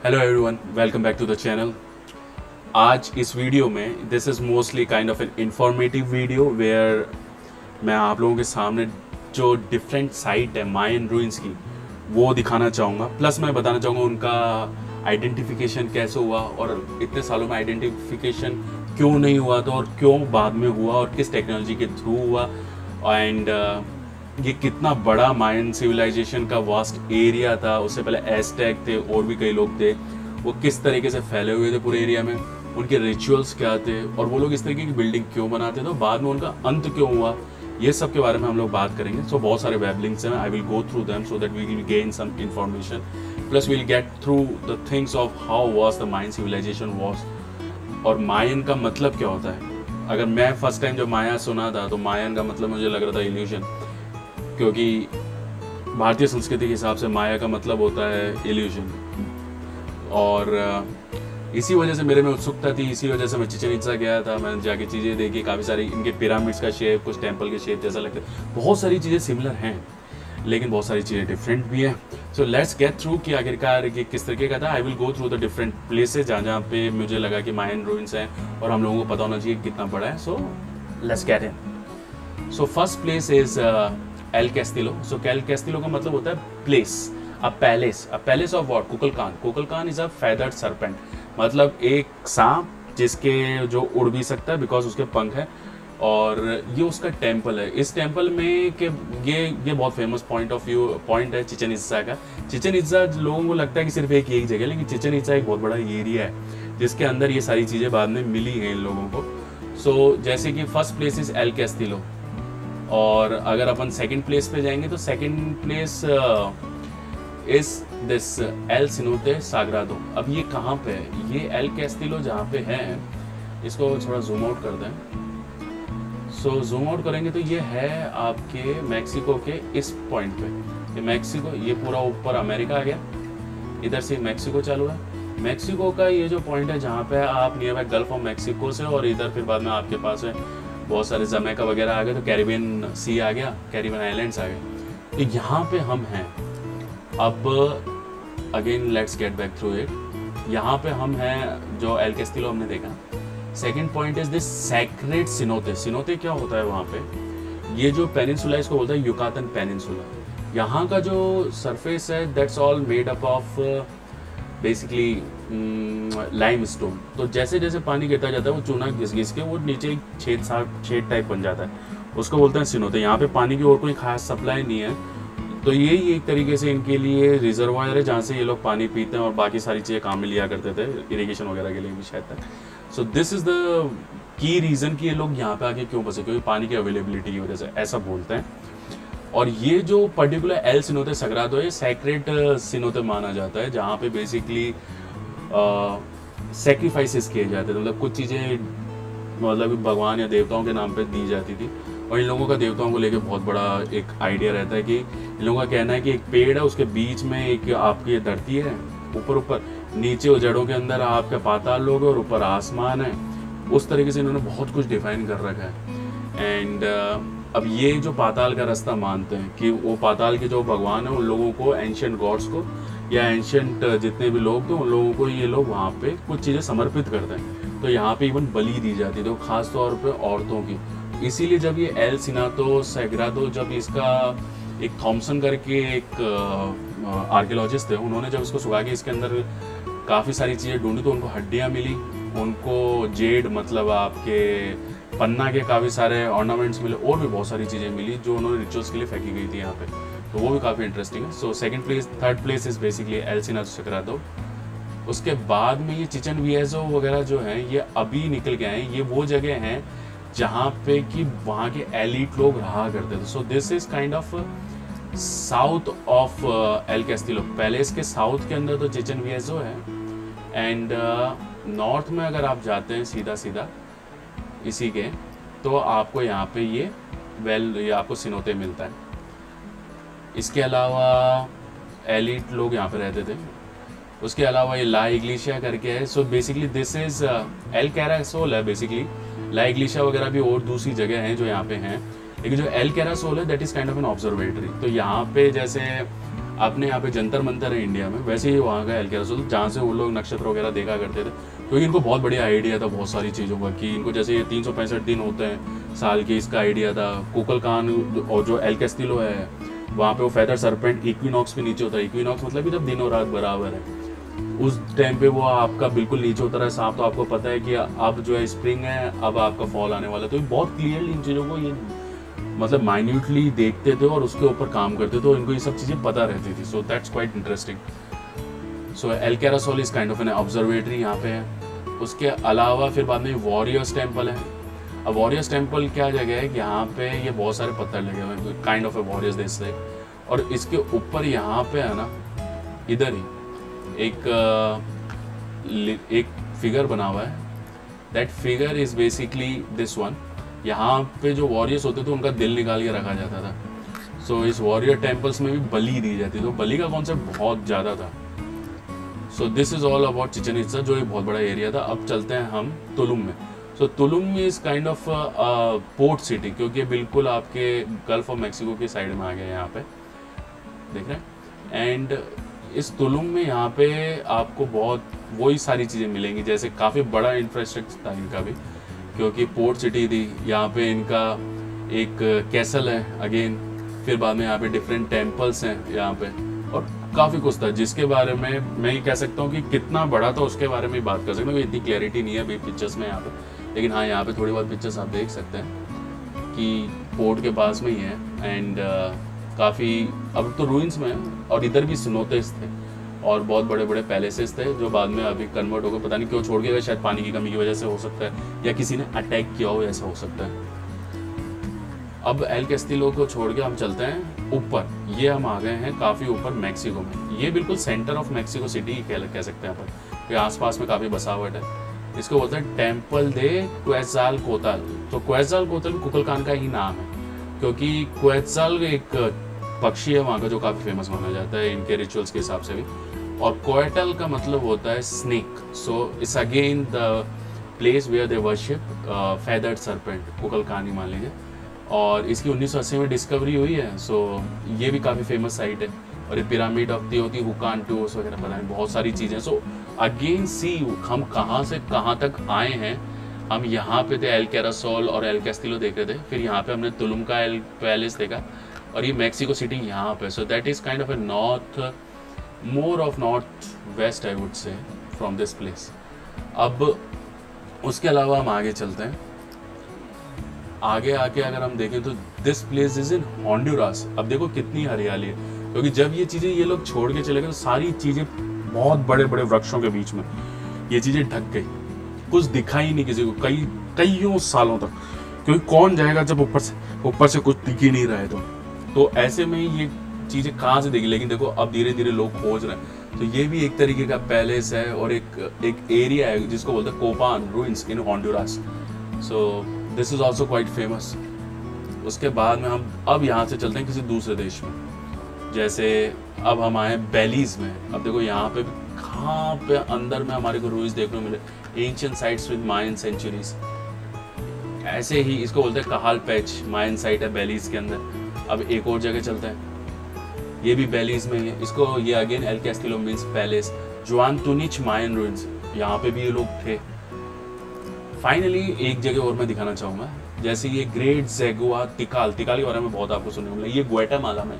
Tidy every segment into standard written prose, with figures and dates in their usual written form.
Hello everyone, welcome back to the channel. आज इस video में this is mostly kind of an informative video where मैं आप लोगों के सामने जो डिफरेंट साइट है मायन रूइंस की वो दिखाना चाहूँगा। प्लस मैं बताना चाहूँगा उनका आइडेंटिफिकेशन कैसे हुआ और इतने सालों में आइडेंटिफिकेशन क्यों नहीं हुआ था और क्यों बाद में हुआ और किस टेक्नोलॉजी के थ्रू हुआ एंड ये कितना बड़ा मायन सिविलाइजेशन का वास्ट एरिया था। उससे पहले एज़टेक थे और भी कई लोग थे, वो किस तरीके से फैले हुए थे पूरे एरिया में, उनके रिचुअल्स क्या थे और वो लोग इस तरीके की बिल्डिंग क्यों बनाते थे, बाद में उनका अंत क्यों हुआ, ये सब के बारे में हम लोग बात करेंगे। सो बहुत सारे वेब लिंक्स हैं, I will go through them so that we will gain some information, plus we will get through the things of how was the Mayan civilization was और मायन का मतलब क्या होता है। अगर मैं फर्स्ट टाइम जब माया सुना था तो मायन का मतलब मुझे लग रहा था इल्यूजन, क्योंकि भारतीय संस्कृति के हिसाब से माया का मतलब होता है इल्यूजन और इसी वजह से मेरे में उत्सुकता थी। इसी वजह से मैं चिचेन इत्जा गया था, मैंने जाके चीज़ें देखी, काफ़ी सारी इनके पिरामिड्स का शेप कुछ टेम्पल के शेप जैसा लगता है। बहुत सारी चीज़ें सिमिलर हैं लेकिन बहुत सारी चीज़ें डिफरेंट भी हैं। सो लेट्स गेट थ्रू कि आखिरकार ये किस तरीके का था। आई will go through the different places जहाँ पे मुझे लगा कि मायन रूइंस हैं और हम लोगों को पता होना चाहिए कितना बड़ा है। So let's get in. So first place is El Castillo. So El Castillo का मतलब होता है place, a palace of what? Kukulkan. Kukulkan is a feathered serpent, मतलब एक सांप जिसके जो उड़ भी सकता है बिकॉज उसके पंख है और ये उसका टेम्पल है। इस टेम्पल में कि ये बहुत फेमस पॉइंट है चिचेन इत्जा का। चिचेन इत्जा लोगों को लगता है कि सिर्फ एक जगह, लेकिन चिचेन इत्जा एक बहुत बड़ा एरिया है जिसके अंदर ये सारी चीज़ें बाद में मिली हैं इन लोगों को। सो जैसे कि first place is L Castillo और अगर अपन सेकंड प्लेस पे जाएंगे तो सेकंड प्लेस इस दिस एल सिनोते साग्रादो। अब ये कहाँ पे है? ये एल कैस्टिलो जहाँ पे है, इसको थोड़ा जूम आउट कर दें। सो जूम आउट करेंगे तो ये है आपके मैक्सिको के इस पॉइंट पे। ये मैक्सिको, ये पूरा ऊपर अमेरिका आ गया, इधर से मैक्सिको चालू है। मैक्सिको का ये जो पॉइंट है जहाँ पे आप near by gulf of Mexico से और इधर फिर बाद में आपके पास है बहुत सारे जमैका वगैरह आ गए, तो कैरिबियन सी आ गया, कैरिबियन आइलैंड्स आ गए। तो यहाँ पे हम हैं। अब again let's get back through it. यहाँ पे हम हैं जो एल कैस्टिलो हमने देखा। Second point is this sacred cenote. Cenote क्या होता है वहाँ पे? ये जो पेनिनसुला इसको बोलता है युकातन पेनिनसुला। यहाँ का जो सरफेस है that's all made up of basically limestone. तो जैसे जैसे पानी गिरता जाता है वो चूना घिस घिस के वो नीचे छेद टाइप बन जाता है, उसको बोलते हैं सिनोते। यहाँ पे पानी की और कोई खास सप्लाई नहीं है, तो यही एक तरीके से इनके लिए रिजर्वायर है जहाँ से ये लोग पानी पीते हैं और बाकी सारी चीज़ें काम में लिया करते थे, इरिगेशन वगैरह के लिए भी शायद तक। सो this is the key reason कि ये लोग यहाँ पे आके क्यों बसे, क्योंकि पानी की अवेलेबिलिटी की वजह से ऐसा बोलते हैं। और ये जो पर्टिकुलर एल सिनोते सग्रादो है, सैक्रेड सिनोते माना जाता है जहाँ पे बेसिकली सेक्रीफाइसेस किए जाते थे, मतलब कुछ चीज़ें मतलब भगवान या देवताओं के नाम पे दी जाती थी। और इन लोगों का देवताओं को लेके बहुत बड़ा एक आइडिया रहता है कि इन लोगों का कहना है कि एक पेड़ है, उसके बीच में एक आपकी धरती है, ऊपर नीचे वो जड़ों के अंदर आपका पाताल लोग और ऊपर आसमान है। उस तरीके से इन्होंने बहुत कुछ डिफाइन कर रखा है। एंड अब ये जो पाताल का रास्ता मानते हैं कि वो पाताल के जो भगवान है उन लोगों को, एंशियंट गॉड्स को या एंशियंट जितने भी लोग थे उन लोगों को ये लोग वहाँ पे कुछ चीज़ें समर्पित करते हैं। तो यहाँ पे इवन बलि दी जाती है, तो खास तौर पे औरतों की। इसीलिए जब ये एल सिनातो सैग्रादो, जब इसका एक थॉमसन करके एक आर्कियोलॉजिस्ट थे, उन्होंने जब इसको सुखा के इसके अंदर काफ़ी सारी चीज़ें ढूंढी तो उनको हड्डियाँ मिली, उनको जेड मतलब आपके पन्ना के काफ़ी सारे ऑर्नामेंट्स मिले और भी बहुत सारी चीज़ें मिली जो उन्होंने रिचुअल्स के लिए फेंकी गई थी यहाँ पे। तो वो भी काफ़ी इंटरेस्टिंग है। So third place is basically El Cenote Sagrado. उसके बाद में ये चिचेन विएजो वगैरह जो हैं ये अभी निकल के आए। ये वो जगह हैं जहाँ पे कि वहाँ के एलिट लोग रहा करते थे। So this is kind of south of L Castillo. Palace के साउथ के अंदर तो चिचेन विएजो है एंड नॉर्थ में अगर आप जाते हैं सीधा सीधा इसी के, तो आपको यहाँ पे ये आपको सिनोते मिलता है। इसके अलावा एलिट लोग यहाँ पे रहते थे। उसके अलावा ये ला इग्लिशिया करके है। So basically this is El Caracol है बेसिकली। ला इग्लिशिया वगैरह भी और दूसरी जगह हैं जो यहाँ पे हैं, लेकिन जो एल कैरासोल है that is kind of an observatory. तो यहाँ पे जैसे अपने यहाँ पे जंतर मंतर है इंडिया में, वैसे ही वहाँ का एल कैरासोल, जहाँ से वो लोग नक्षत्र वगैरह देखा करते थे, क्योंकि इनको बहुत बढ़िया आइडिया था बहुत सारी चीज़ों का, कि इनको जैसे ये 365 दिन होते हैं साल के, इसका आइडिया था। कुकलकान और जो एल कैस्टिलो है वहाँ पे वो फेदर सरपेंट इक्विनॉक्स पे नीचे होता है। इक्विनॉक्स मतलब कि जब दिन और रात बराबर है, उस टाइम पे वो आपका बिल्कुल नीचे उतर है सांप, तो आपको पता है कि अब जो है स्प्रिंग है, अब आपका फॉल आने वाला है। तो ये बहुत क्लियरली इन चीज़ों को ये मतलब माइन्यूटली देखते थे और उसके ऊपर काम करते थे, और इनको ये सब चीज़ें पता रहती थी। So that's quite interesting. So El Caracol is kind of an observatory यहाँ पे है। उसके अलावा फिर बाद में वॉरियर्स टेम्पल है। अब वॉरियर्स टेम्पल क्या जगह है कि यहाँ पे ये बहुत सारे पत्थर लगे हुए हैं, काइंड ऑफ ए वॉरियर्स देश से, और इसके ऊपर यहाँ पे है ना, इधर ही एक फिगर बना हुआ है। That figure is basically this one. यहाँ पे जो वॉरियर्स होते थे उनका दिल निकाल के रखा जाता था। सो इस वॉरियर टेम्पल्स में भी बलि दी जाती थी, तो बलि का कॉन्सेप्ट बहुत ज़्यादा था। So this is all about Chichen Itza, जो एक बहुत बड़ा एरिया था। अब चलते हैं हम तुलुम में। So Tulum is kind of port city, क्योंकि बिल्कुल आपके गल्फ ऑफ मैक्सिको की साइड में आ गया है यहाँ पे, देख रहे हैं। एंड इस तुलुम में यहाँ पे आपको बहुत वही सारी चीज़ें मिलेंगी, जैसे काफ़ी बड़ा इंफ्रास्ट्रक्चर था इनका भी, क्योंकि पोर्ट सिटी थी। यहाँ पे इनका एक कैसल है अगेन, फिर बाद में यहाँ पे डिफरेंट टेम्पल्स हैं यहाँ पे, और काफ़ी कुछ था जिसके बारे में मैं ये कह सकता हूँ कि कितना बड़ा था उसके बारे में बात कर सकता हूँ। इतनी क्लैरिटी नहीं है अभी पिक्चर्स में यहाँ पे, लेकिन हाँ यहाँ पे थोड़ी बहुत पिक्चर्स आप देख सकते हैं कि पोर्ट के पास में ही है। एंड काफ़ी अब तो रूइंस में है, और इधर भी सिनोतेस थे और बहुत बड़े बड़े पैलेसेस थे, जो बाद में अभी कन्वर्ट हो गए, पता नहीं क्यों छोड़ के गए, शायद पानी की कमी की वजह से हो सकता है, या किसी ने अटैक किया हो, ऐसा हो सकता है। अब एल कैस्टिलो को छोड़ के हम चलते हैं ऊपर। ये हम आ गए हैं काफ़ी ऊपर मैक्सिको में। ये बिल्कुल सेंटर ऑफ मैक्सिको सिटी कह सकते हैं अपन, ये आसपास में काफ़ी बसावट है। इसको बोलते हैं टेम्पल दे क्वेज़ालकोतल। तो क्वेज़ालकोतल कुकलकान का ही नाम है, क्योंकि क्वेज़ाल एक पक्षी है वहाँ का जो काफ़ी फेमस माना जाता है इनके रिचुअल्स के हिसाब से भी, और कोएटल का मतलब होता है snake. So it's again the place where they worship feathered serpent, Kukulkan ही मान लीजिए। और इसकी 1980 में डिस्कवरी हुई है। सो ये भी काफ़ी फेमस साइट है, और ये पिरामिड ऑफ तिओतिहुकान टूर्स वगैरह पता है, बहुत सारी चीज़ें। सो अगेन सी हम कहाँ से कहाँ तक आए हैं। हम यहाँ पे थे, एल कैरासोल और एल कैस्टिलो देख रहे थे, फिर यहाँ पे हमने तुलुम का एल पैलेस देखा, और ये मैक्सिको सिटी यहाँ पे। So that is kind of A more of north west I would say from this place. अब उसके अलावा हम आगे चलते हैं। आगे आके अगर हम देखें तो this place is in Honduras. अब देखो कितनी हरियाली है, क्योंकि जब ये चीज़ें ये लोग छोड़ के चले गए तो सारी चीज़ें बहुत बड़े बड़े वृक्षों के बीच में ये चीज़ें ढक गई, कुछ दिखाई नहीं किसी को कईयों सालों तक, क्योंकि कौन जाएगा जब ऊपर से कुछ दिख ही नहीं रहा है। तो ऐसे में ये चीज़ें कहाँ से दिखी। लेकिन देखो अब धीरे धीरे लोग खोज रहे हैं। तो ये भी एक तरीके का पैलेस है, और एक एरिया है जिसको बोलते हैं Copan ruins in Honduras. So this is also quite famous. उसके बाद में हम अब यहाँ से चलते हैं किसी दूसरे देश में, जैसे अब हम आए बेलीज में। अब देखो यहाँ पे कहाँ पे अंदर में हमारे को रूइंस देखने को मिले, ancient sites with Mayan centuries. ऐसे ही इसको बोलते हैं कहाल पैच, मायन साइट है बेलीज के अंदर। अब एक और जगह चलते हैं, ये भी बेलीज में है। इसको ये again L Castillo means palace, जुआन तुनिच मायन रूइंस, यहाँ पे भी ये लोग थे। फाइनली एक जगह और मैं दिखाना चाहूँगा, जैसे ये ग्रेट ज़ेगुआ टिकाल के बारे में बहुत आपको सुनने को मिला, ये ग्वाटेमाला में।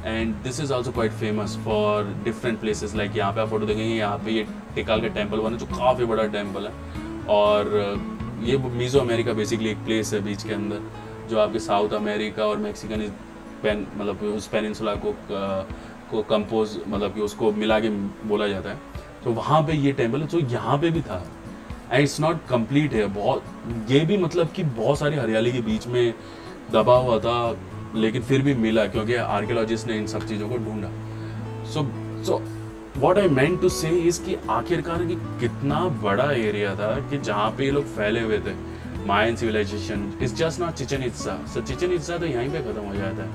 And this is also quite famous for different places. Like यहाँ पे आप फोटो देखेंगे, यहाँ पे ये टिकाल का टेम्पल बना जो काफ़ी बड़ा टेम्पल है, और ये मीज़ो अमेरिका बेसिकली एक प्लेस है बीच के अंदर, जो आपके साउथ अमेरिका और मैक्सिकन मतलब उस पेनिनसुला को कंपोज मतलब कि उसको मिला के बोला जाता है। तो वहाँ पे ये टेम्पल है, तो यहाँ पे भी था। एंड इट्स नॉट कंप्लीट है, बहुत ये भी मतलब कि बहुत सारी हरियाली के बीच में दबा हुआ था, लेकिन फिर भी मिला क्योंकि आर्कियोलॉजिस्ट ने इन सब चीज़ों को ढूंढा। So what I meant to say is कि आखिरकार कि कितना बड़ा एरिया था कि जहाँ पे ये लोग फैले हुए थे। Mayan civilization is just not Chichen Itza. So Chichen Itza तो यहीं पे ख़त्म हो जाता है।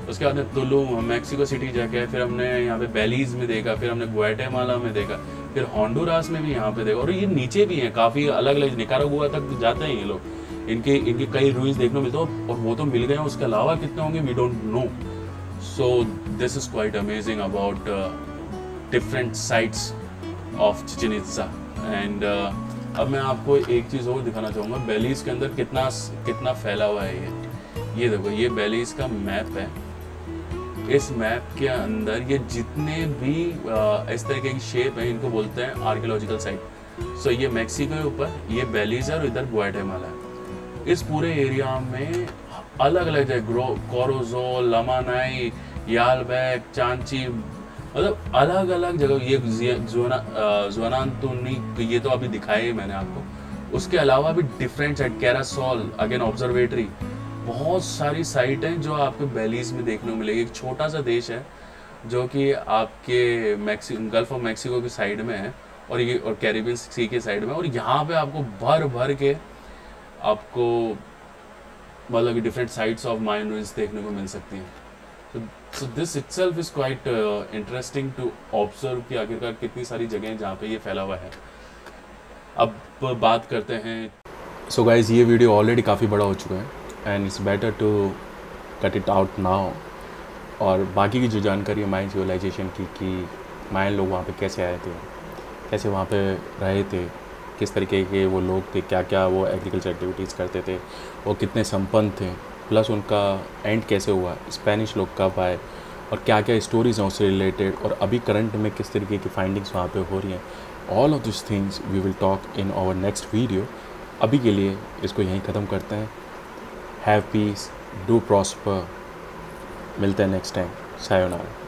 उसके बाद में तुलुम, मैक्सिको सिटी जाके फिर हमने यहाँ पे बेलीज में देखा, फिर हमने ग्वाटेमाला में देखा, फिर होंडुरास में भी यहाँ पे देखा, और ये नीचे भी हैं काफ़ी अलग अलग, निकारागुआ तक जाते हैं ये लोग। इनके कई रूइंस देखने को मिलते हैं, और वो तो मिल गए हैं, उसके अलावा कितने होंगे we don't know. So this is quite amazing about different sites of Chichen Itza. And अब मैं आपको एक चीज़ और दिखाना चाहूँगा, बेलीज़ के अंदर कितना फैला हुआ है ये देखो, ये बेलीज़ का मैप है। इस मैप के अंदर ये जितने भी इस तरीके की शेप है, इनको बोलते हैं आर्कियोलॉजिकल साइट। सो ये मैक्सिको के ऊपर, ये बेलीज़ है और इधर ग्वाटेमाला है। इस पूरे एरिया में अलग अलग जगह, कोरोजो, लमानाई, यालबैक, चांची, मतलब अलग अलग जगह, ये ज़ुआनातुनी, ये तो अभी दिखाए मैंने आपको। उसके अलावा भी डिफरेंट साइट, कैरासोल, अगेन ऑब्जर्वेटरी, बहुत सारी साइट हैं जो आपको बेलीज़ में देखने को मिलेगी। एक छोटा सा देश है जो कि आपके गल्फ ऑफ मैक्सिको की साइड में है, और कैरिबियन सी के साइड में, और यहाँ पे आपको भर भर के आपको मतलब different sites of Mayan ruins देखने को मिल सकती हैं। So this itself is quite interesting to observe कि आखिरकार कितनी सारी जगह हैं जहाँ पे ये फैला हुआ है। अब बात करते हैं। So guys, ये वीडियो ऑलरेडी काफ़ी बड़ा हो चुका है and it's better to cut it out now. और बाकी की जो जानकारी है मायन सिविलाइजेशन की, कि मायन लोग वहाँ पे कैसे आए थे, कैसे वहाँ पे रहे थे, किस तरीके के वो लोग थे, क्या क्या वो एग्रीकल्चर एक्टिविटीज़ करते थे, वो कितने संपन्न थे, प्लस उनका एंड कैसे हुआ, स्पेनिश लोग कब आए, और क्या क्या स्टोरीज हैं उससे रिलेटेड, और अभी करंट में किस तरीके की फाइंडिंग्स वहाँ पे हो रही हैं। All of this things we will talk in our next video. अभी के लिए इसको यहीं ख़त्म करते हैं। हैव पीस, डू प्रॉस्पर, मिलते हैं नेक्स्ट टाइम, सायोनारा।